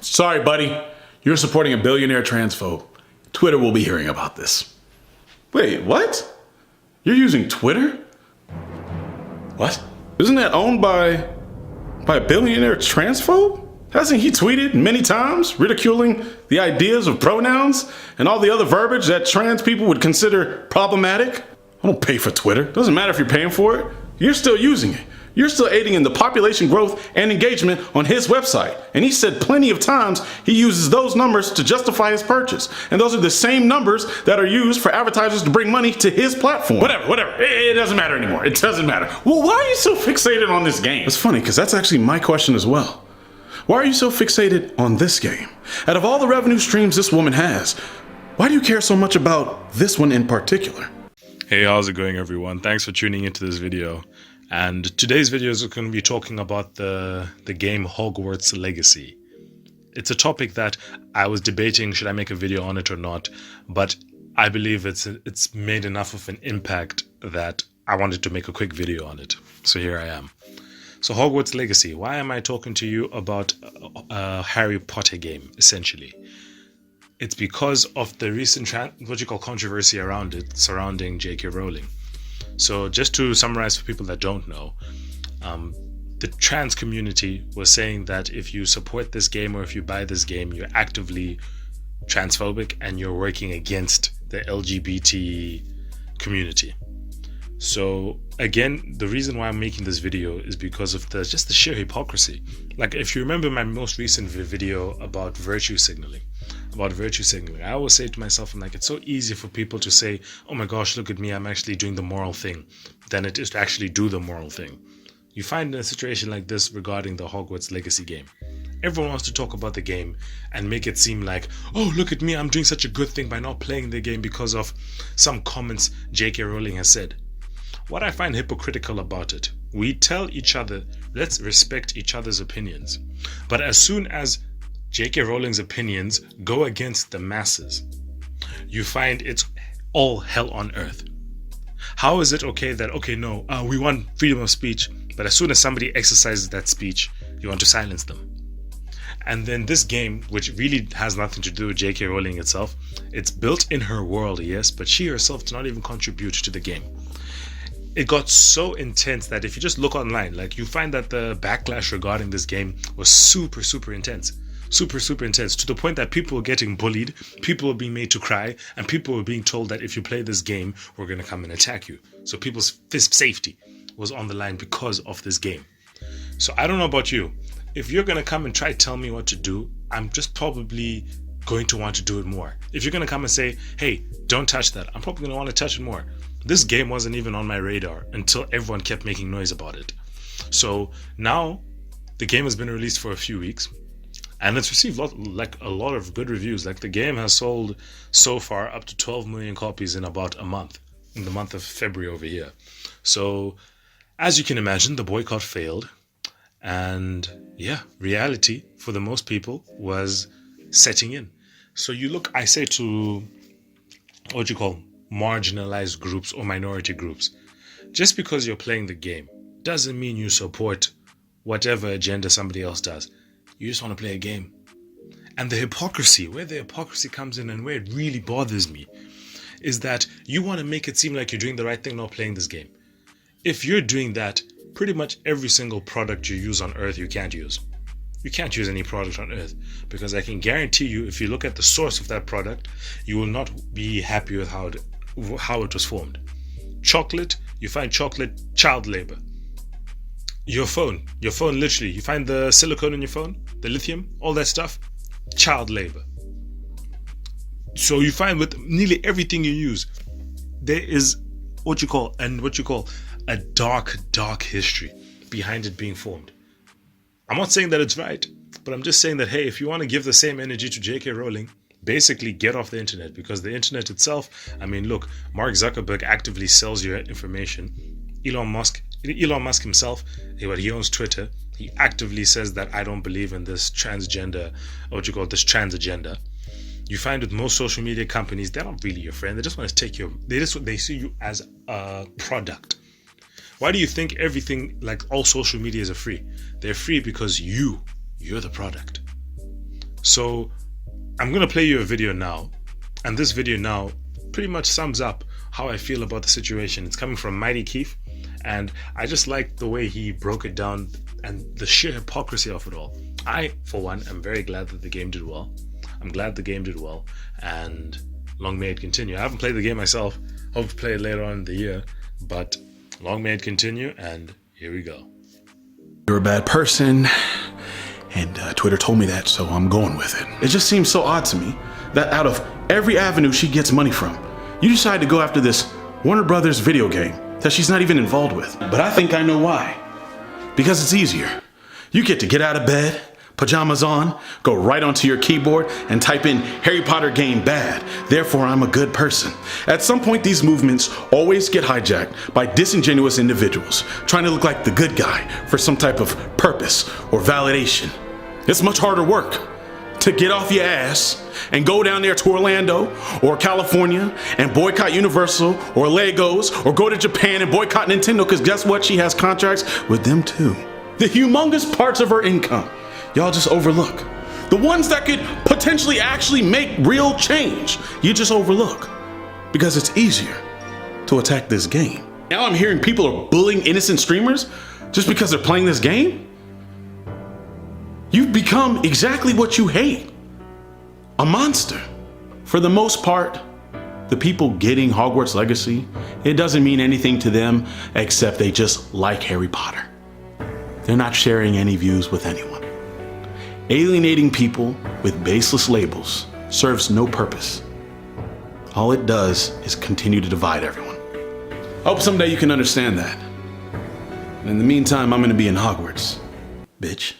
Sorry, buddy. You're supporting a billionaire transphobe. Twitter will be hearing about this. Wait, what? You're using Twitter? What? Isn't that owned by a billionaire transphobe? Hasn't he tweeted many times ridiculing the ideas of pronouns and all the other verbiage that trans people would consider problematic? I don't pay for Twitter. Doesn't matter if you're paying for it. You're still using it. You're still aiding in the population growth and engagement on his website. And he said plenty of times he uses those numbers to justify his purchase. And those are the same numbers that are used for advertisers to bring money to his platform. Whatever. It doesn't matter anymore. It doesn't matter. Well, why are you so fixated on this game? It's funny, because that's actually my question as well. Why are you so fixated on this game? Out of all the revenue streams this woman has, why do you care so much about this one in particular? Hey, how's it going, everyone? Thanks for tuning into this video. And today's video is going to be talking about the game Hogwarts Legacy. It's a topic that I was debating, should I make a video on it or not? But I believe it's made enough of an impact that I wanted to make a quick video on it. So here I am. So Hogwarts Legacy, why am I talking to you about a Harry Potter game, essentially? It's because of the recent controversy around it, surrounding J.K. Rowling. So just to summarize for people that don't know, the trans community was saying that if you support this game or if you buy this game, you're actively transphobic and you're working against the LGBT community. So again, the reason why I'm making this video is because of the sheer hypocrisy. Like, if you remember my most recent video about virtue signaling, I always say to myself, I'm like, it's so easy for people to say, oh my gosh, look at me, I'm actually doing the moral thing, than it is to actually do the moral thing. You find in a situation like this regarding the Hogwarts Legacy game, everyone wants to talk about the game and make it seem like, oh, look at me, I'm doing such a good thing by not playing the game because of some comments J.K. Rowling has said. What I find hypocritical about it, we tell each other, let's respect each other's opinions. But as soon as J.K. Rowling's opinions go against the masses, you find it's all hell on earth. How is it okay that, we want freedom of speech, but as soon as somebody exercises that speech, you want to silence them? And then this game, which really has nothing to do with J.K. Rowling itself, it's built in her world, yes, but she herself did not even contribute to the game. It got so intense that if you just look online, like, you find that the backlash regarding this game was super intense. Super intense, to the point that people were getting bullied, people were being made to cry, and people were being told that if you play this game, we're going to come and attack you. So people's safety was on the line because of this game. So I don't know about you. If you're going to come and try to tell me what to do, I'm just probably going to want to do it more. If you're going to come and say, hey, don't touch that, I'm probably going to want to touch it more. This game wasn't even on my radar until everyone kept making noise about it. So now the game has been released for a few weeks and it's received a lot of good reviews. Like, the game has sold so far up to 12 million copies in about a month, in the month of February over here. So as you can imagine, the boycott failed. And yeah, reality for the most people was setting in. So I say to marginalized groups or minority groups, just because you're playing the game doesn't mean you support whatever agenda somebody else does. You just want to play a game. And the hypocrisy, where the hypocrisy comes in and where it really bothers me, is that you want to make it seem like you're doing the right thing not playing this game. If you're doing that, pretty much every single product you use on earth you can't use. You can't use any product on earth, because I can guarantee you, if you look at the source of that product, you will not be happy with how it was formed. Chocolate, you find chocolate, child labor. Your phone literally, you find the silicone in your phone, the lithium, all that stuff, child labor. So you find with nearly everything you use, there is what you call a dark history behind it being formed. I'm not saying that it's right, but I'm just saying that, hey, if you want to give the same energy to J.K. Rowling, basically get off the internet, because the internet itself, I mean, look, Mark Zuckerberg actively sells your information. Elon Musk himself, he owns Twitter. He actively says that I don't believe in this transgender, this trans agenda. You find with most social media companies, they're not really your friend. They just want to take they see you as a product. Why do you think everything, like all social medias, are free? They're free because you're the product. So I'm going to play you a video now. And this video now pretty much sums up how I feel about the situation. It's coming from Mighty Keith. And I just like the way he broke it down and the sheer hypocrisy of it all. I, for one, am very glad that the game did well. I'm glad the game did well. And long may it continue. I haven't played the game myself. Hope to play it later on in the year. But long may it continue. And here we go. You're a bad person. And Twitter told me that, so I'm going with it. It just seems so odd to me that out of every avenue she gets money from, you decide to go after this Warner Brothers video game that she's not even involved with. But I think I know why. Because it's easier. You get to get out of bed, pajamas on, go right onto your keyboard and type in Harry Potter game bad, therefore I'm a good person. At some point these movements always get hijacked by disingenuous individuals trying to look like the good guy for some type of purpose or validation. It's much harder work to get off your ass and go down there to Orlando or California and boycott Universal or Legos, or go to Japan and boycott Nintendo, because guess what? She has contracts with them too. The humongous parts of her income y'all just overlook. The ones that could potentially actually make real change, you just overlook because it's easier to attack this game. Now I'm hearing people are bullying innocent streamers just because they're playing this game. You've become exactly what you hate. A monster. For the most part, the people getting Hogwarts Legacy, it doesn't mean anything to them except they just like Harry Potter. They're not sharing any views with anyone. Alienating people with baseless labels serves no purpose. All it does is continue to divide everyone. I hope someday you can understand that. And in the meantime, I'm gonna be in Hogwarts, bitch.